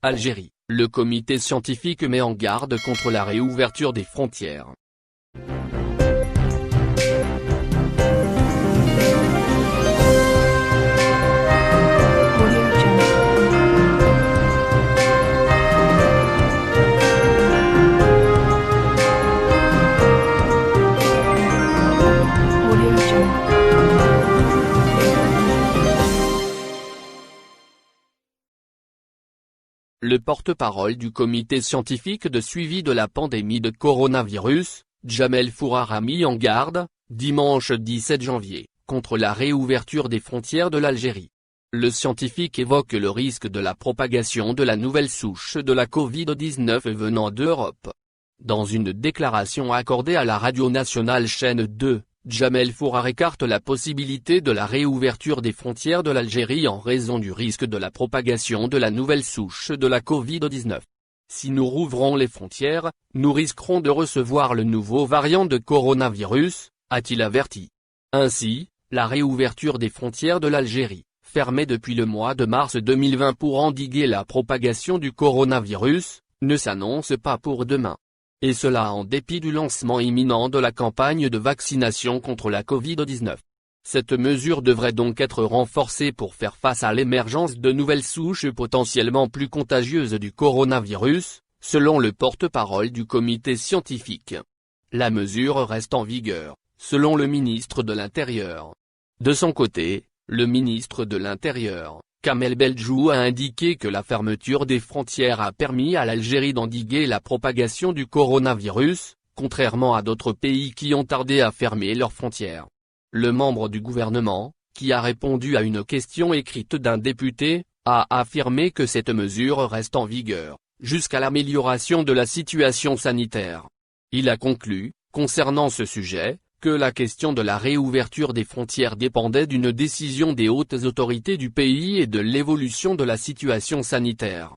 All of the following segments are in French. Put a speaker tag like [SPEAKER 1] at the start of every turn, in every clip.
[SPEAKER 1] Algérie, le comité scientifique met en garde contre la réouverture des frontières. Le porte-parole du comité scientifique de suivi de la pandémie de coronavirus, Djamel Fourar a mis en garde, dimanche 17 janvier, contre la réouverture des frontières de l'Algérie. Le scientifique évoque le risque de la propagation de la nouvelle souche de la Covid-19 venant d'Europe. Dans une déclaration accordée à la radio nationale Chaîne 2, Djamel Fourar écarte la possibilité de la réouverture des frontières de l'Algérie en raison du risque de la propagation de la nouvelle souche de la Covid-19. Si nous rouvrons les frontières, nous risquerons de recevoir le nouveau variant de coronavirus, a-t-il averti. Ainsi, la réouverture des frontières de l'Algérie, fermée depuis le mois de mars 2020 pour endiguer la propagation du coronavirus, ne s'annonce pas pour demain. Et cela en dépit du lancement imminent de la campagne de vaccination contre la Covid-19. Cette mesure devrait donc être renforcée pour faire face à l'émergence de nouvelles souches potentiellement plus contagieuses du coronavirus, selon le porte-parole du comité scientifique. La mesure reste en vigueur, selon le ministre de l'Intérieur. De son côté, le ministre de l'Intérieur, Kamel Beldjou, a indiqué que la fermeture des frontières a permis à l'Algérie d'endiguer la propagation du coronavirus, contrairement à d'autres pays qui ont tardé à fermer leurs frontières. Le membre du gouvernement, qui a répondu à une question écrite d'un député, a affirmé que cette mesure reste en vigueur, jusqu'à l'amélioration de la situation sanitaire. Il a conclu, concernant ce sujet, que la question de la réouverture des frontières dépendait d'une décision des hautes autorités du pays et de l'évolution de la situation sanitaire.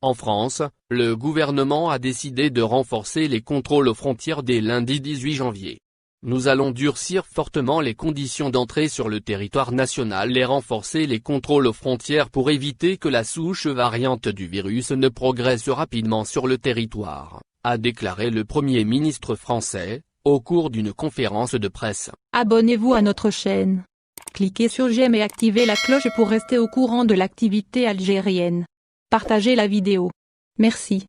[SPEAKER 1] En France, le gouvernement a décidé de renforcer les contrôles aux frontières dès lundi 18 janvier. Nous allons durcir fortement les conditions d'entrée sur le territoire national et renforcer les contrôles aux frontières pour éviter que la souche variante du virus ne progresse rapidement sur le territoire, a déclaré le Premier ministre français, au cours d'une conférence de presse.
[SPEAKER 2] Abonnez-vous à notre chaîne. Cliquez sur j'aime et activez la cloche pour rester au courant de l'activité algérienne. Partagez la vidéo. Merci.